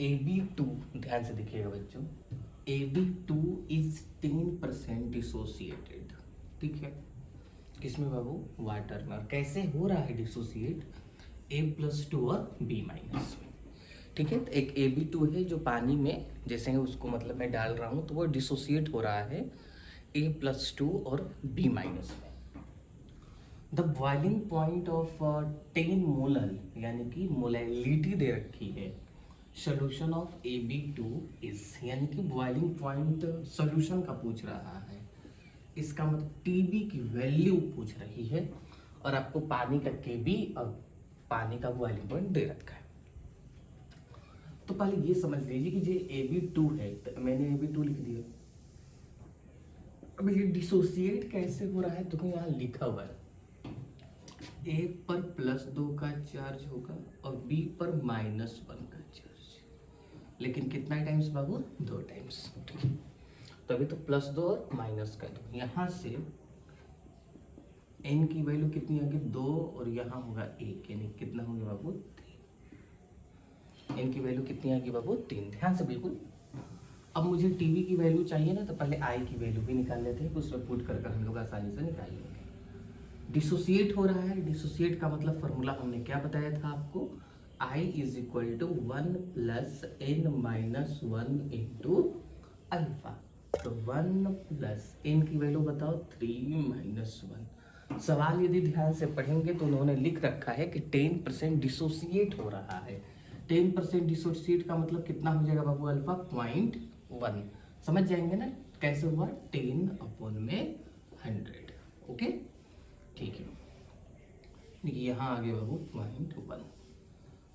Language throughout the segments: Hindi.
AB2, ध्यान से देखिएगा बच्चों, AB2 इज 10% डिसोसिएटेड, ठीक है। किसमें बाबू? वाटर में। और कैसे हो रहा है डिसोसिएट? A+2 और B- में, ठीक है। तो एक AB2 है जो पानी में, जैसे उसको मतलब मैं डाल रहा हूँ तो वो डिसोसिएट हो रहा है A+2 और B- में। The boiling point of 10 molar, यानी कि मोलैलिटी दे रखी है, सोल्यूशन ऑफ AB2 इज, यानी कि बॉइलिंग पॉइंट सोल्यूशन का पूछ रहा है। इसका मतलब TB की वैल्यू पूछ रही है और आपको पानी का KB और पानी का बॉइलिंग पॉइंट दे रखा है। तो पहले ये समझ लीजिए कि जो AB2 है, तो मैंने AB2 लिख दिया। अब ये डिसोसिएट कैसे हो रहा है तो यहाँ लिखा हुआ है A पर +2 का चार्ज होगा और B पर -1 का चार्ज, लेकिन कितना टाइम्स बाबू? 2 टाइम्स, ठीक है। तो अभी तो +2 और माइनस का 2, यहाँ से n की वैल्यू कितनी होगी? 2, और यहाँ होगा 1, यानी कितना होगा बाबू? 3। n की वैल्यू कितनी आएगी बाबू? 3। ध्यान से बिल्कुल। अब मुझे TB की वैल्यू चाहिए ना, तो पहले I की वैल्यू भी निकाल लेते हैं, उसमें पुट कर हम लोग आसानी से निकाल लेंगे। डिसोसिएट हो रहा है, डिसोसिएट का मतलब फॉर्मूला हमने क्या बताया था आपको? I is equal to 1 + n-1 into alpha. तो 1 + n की वैल्यू बताओ, 3 - 1। सवाल यदि ध्यान से पढ़ेंगे तो उन्होंने लिख रखा है कि 10% डिसोसिएट हो रहा है। 10% डिसोसिएट का मतलब कितना हो जाएगा बाबू? अल्फा 0.1। समझ जाएंगे ना कैसे हुआ? 10/100। ओके, ठीक है। देखिए यहाँ आ गया बाबू 0.1।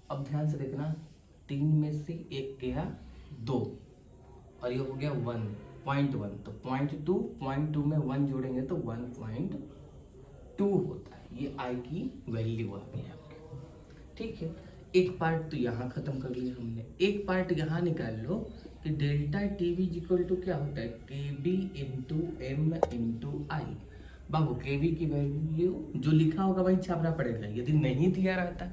अब ध्यान से देखना, 3 में से 1 गया 2 और ये हो गया 1.1, तो 0.2 में 1 जोड़ेंगे तो 1.2 होता है। ये I की वैल्यू आ गई आपके, ठीक है। एक पार्ट तो यहाँ खत्म कर लिया हमने, एक पार्ट यहाँ निकाल लो कि डेल्टा TB इक्वल टू क्या होता है? KB into M into I। Babu KB की वैल्यू जो लिखा होगा वही छापना पड़ेगा, यदि नहीं दिया रहता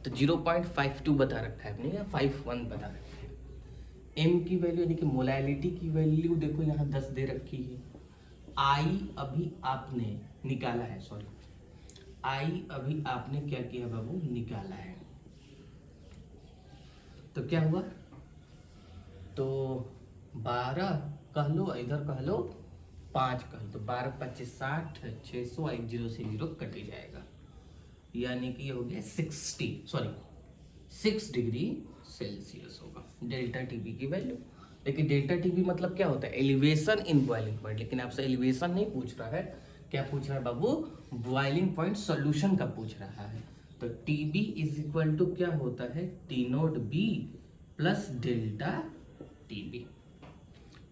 तो 0.52 बता रखा है अपने, या 51 बता रखा है। M की वैल्यू यानी कि मोलैलिटी की वैल्यू देखो यहाँ 10 दे रखी है। I अभी आपने निकाला है, सॉरी, I अभी आपने क्या किया बाबू? निकाला है। तो क्या हुआ? तो 12 कह लो, इधर कह लो 5 कह लो, तो 12 25 60, 600, 1 0 से 0 कट ही जाएगा, यानी कि ये हो गया 6 डिग्री सेल्सियस होगा डेल्टा TB की वैल्यू। लेकिन डेल्टा TB मतलब क्या होता है? Elevation in boiling point. लेकिन आपसे एलिवेशन नहीं पूछ रहा है, क्या पूछ रहा है बाबू? बॉइलिंग पॉइंट सोल्यूशन का पूछ रहा है। तो TB इज इक्वल टू क्या होता है? T0B प्लस डेल्टा TB,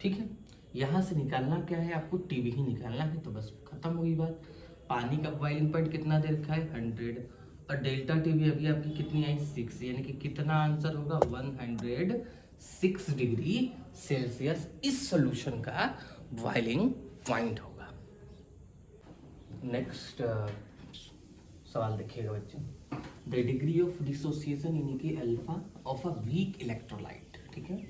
ठीक है। यहाँ से निकालना क्या है आपको? TB ही निकालना है, तो बस खत्म हुई बात। पानी का बॉइलिंग पॉइंट कितना दे रखा है? 100, और डेल्टा TB अभी आपकी कितनी आई? 6, यानी कि कितना आंसर होगा? 106 डिग्री सेल्सियस इस सॉल्यूशन का बॉइलिंग पॉइंट होगा। नेक्स्ट सवाल देखिएगा बच्चों, द डिग्री ऑफ डिसोसिएशन यानी कि alpha of a weak electrolyte, ठीक है।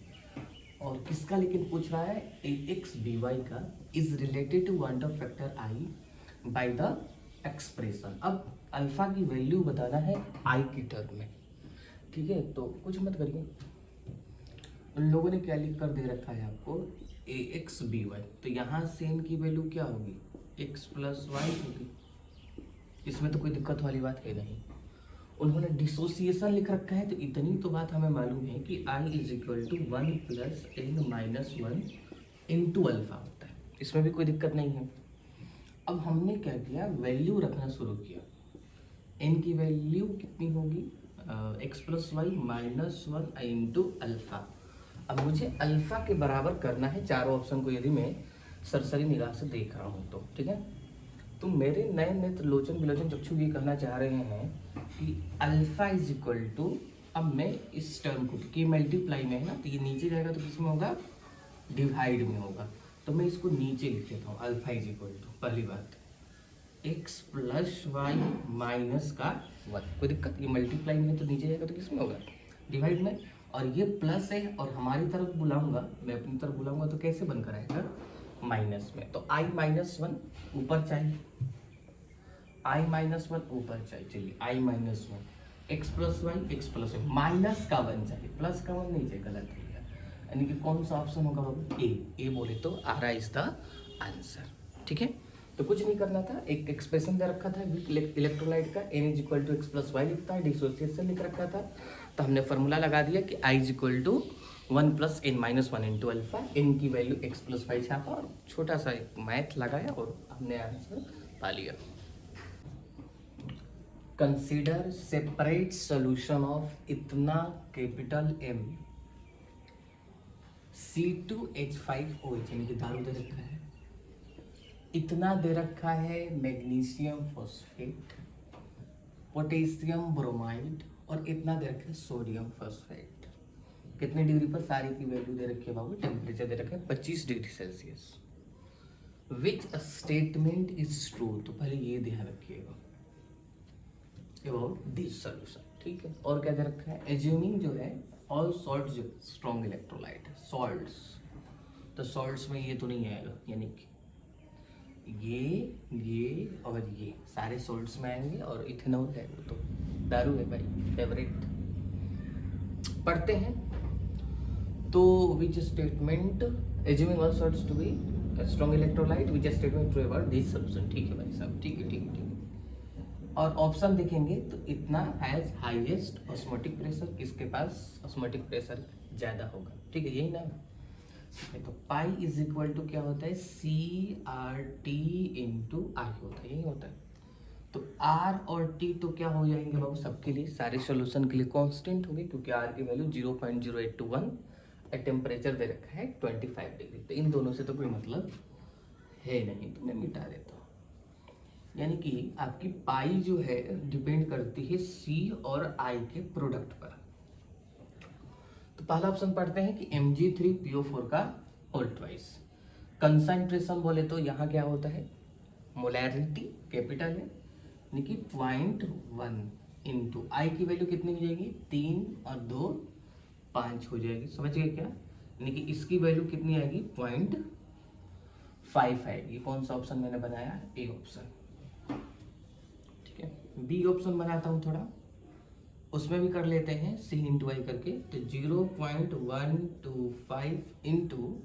और किसका लेकिन पूछ रहा है? AXBY का is related to quantum factor I by the expression. अब अल्फा की वैल्यू बताना है I की टर्म में, ठीक है। तो कुछ मत करिए, उन लोगों ने क्या लिख कर दे रखा है आपको? AXBY। तो यहाँ से n की वैल्यू क्या होगी? x + y होगी। इसमें तो कोई दिक्कत वाली बात है नहीं। उन्होंने डिसोसिएशन लिख रखा है, तो इतनी तो बात हमें मालूम है कि I is equal to 1 + n-1 into alpha होता है, इसमें भी कोई दिक्कत नहीं है। अब हमने क्या किया? वैल्यू रखना शुरू किया। n की वैल्यू कितनी होगी? x + y -1 into alpha. अब मुझे अल्फा के बराबर करना है चारों ऑप्शन को, यदि मैं सरसरी निगाह से देख रहा हूँ तो, ठीक है। तो मेरे नए नेत्र लोचन विलोचन चक्षु ये कहना चाह रहे हैं कि अल्फा इज इक्वल टू, अब मैं इस टर्म को, कि मल्टीप्लाई में है ना, तो ये नीचे जाएगा तो किसमें होगा? डिवाइड में होगा। तो मैं इसको नीचे लिख देता हूँ, अल्फा इज इक्वल टू, पहली बात x + y - का 1, कोई दिक्कत? ये मल्टीप्लाई में है तो नीचे जाएगा तो किसमें होगा? डिवाइड में। और ये प्लस है और हमारी तरफ बुलाऊंगा, मैं अपनी तरफ बुलाऊंगा तो कैसे बनकर आएगा, माइनस में। तो I माइनस वन ऊपर चाहिए, I माइनस वन ऊपर चाहिए, चलिए I minus one, x plus y, x plus y, minus का वन चाहिए, प्लस का वन नहीं चाहिए, गलत हो गया। यानी कि कौन सा ऑप्शन होगा बाबू, ए बोले तो आर इज द आंसर। ठीक है, तो कुछ नहीं करना था, एक एक्सप्रेशन दे रखा था इलेक्ट्रोलाइट का, n is equal to x plus y लिखता है, डिसोसिएशन लिख रखा था, तो हमने फॉर्मूला लगा दिया कि I is equal to 1 plus n minus one into alpha, n की वैल्यू एक्स प्लस वाई छापा और छोटा सा एक मैथ लगाया और हमने आंसर पा लिया। कंसिडर सेपरेट सोल्यूशन ऑफ इतना कैपिटल M C2H5OH, यानी कि दारू दे रखा है, इतना दे रखा है मैग्नीशियम फॉस्फेट, पोटेशियम ब्रोमाइड और इतना दे रखा है सोडियम फॉस्फेट। कितने डिग्री पर, सारी की वैल्यू दे रखी है बाबू, टेम्परेचर दे रखा है 25 degree Celsius. Which statement is true, तो पहले ये ध्यान रखिएगा अबाउट दिस सॉल्यूशन। ठीक है, और क्या दे रखा है, एज्यूमिंग जो है ऑल सॉल्ट्स जो स्ट्रॉन्ग इलेक्ट्रोलाइट है, सॉल्ट्स, तो सॉल्ट्स में ये तो नहीं आएगा, यानी कि ये और ये सारे सॉल्ट्स में आएंगे और इथेनॉल है वो तो दारू है भाई, फेवरेट। पढ़ते हैं तो which statement assuming all salts to be strong electrolyte, which statement true about this solution. ठीक है भाई साहब, ठीक है। और ऑप्शन देखेंगे तो इतना हैज हाईएस्ट ऑस्मोटिक प्रेशर, किसके पास ऑस्मोटिक प्रेशर ज़्यादा होगा। ठीक है, यही ना, तो पाई इज इक्वल टू क्या होता है, CRT इंटू आई होता है, यही होता है। तो R और T तो क्या हो जाएंगे बाबू, सबके लिए, सारे सॉल्यूशन के लिए कांस्टेंट होंगे, क्योंकि R की वैल्यू 0.0821 और टेम्परेचर दे रखा है 25 डिग्री, तो इन दोनों से तो कोई मतलब है नहीं, तो मैं मिटा देता हूँ। यानी कि आपकी पाई जो है डिपेंड करती है C और I के प्रोडक्ट पर। तो पहला ऑप्शन पढ़ते हैं कि Mg3PO4 का होल ट्वाइस। कंसंट्रेशन बोले तो यहाँ क्या होता है, मोलैरिटी कैपिटल है, यानी कि 0.1 इंटू आई की वैल्यू कितनी हो जाएगी, 3 और 2 5 हो जाएगी, समझ गए क्या, यानी कि इसकी वैल्यू कितनी आएगी, 0.5 आएगी। कौन सा ऑप्शन मैंने बनाया, ए ऑप्शन। ठीक है, बी ऑप्शन बनाता हूँ थोड़ा, उसमें भी कर लेते हैं C इंटू आई करके, तो 0.125 इंटू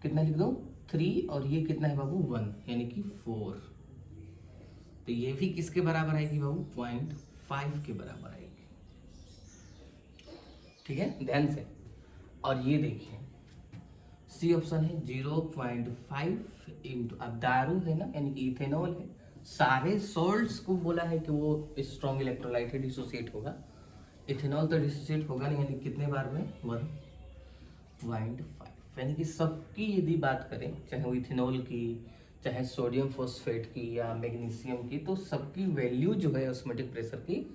कितना लिख दो 3 और ये कितना है बाबू 1, यानी कि 4, तो ये भी किसके बराबर आएगी बाबू, 0.5 के बराबर आएगी। ठीक है, ध्यान से। और ये देखिए सी ऑप्शन है 0.5 इंटू, अब दारू है ना, यानी कि इथेनॉल है, सारे सॉल्ट्स को बोला है कि वो स्ट्रॉन्ग इलेक्ट्रोलाइट है, डिसोसिएट होगा, इथेनॉल तो डिसोसिएट होगा नहीं, यानी कितने बार में 1.5, यानी कि सबकी यदि बात करें, चाहे वो इथेनॉल की, चाहे सोडियम फॉस्फेट की या मैग्नीशियम की, तो सबकी वैल्यू जो है ऑस्मोटिक प्रेशर की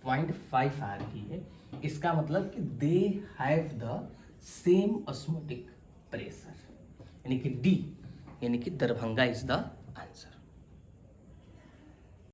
0.5 आ रही है। इसका मतलब कि they have the same osmotic pressure, यानी कि डी, यानी कि दरभंगा इज द आंसर।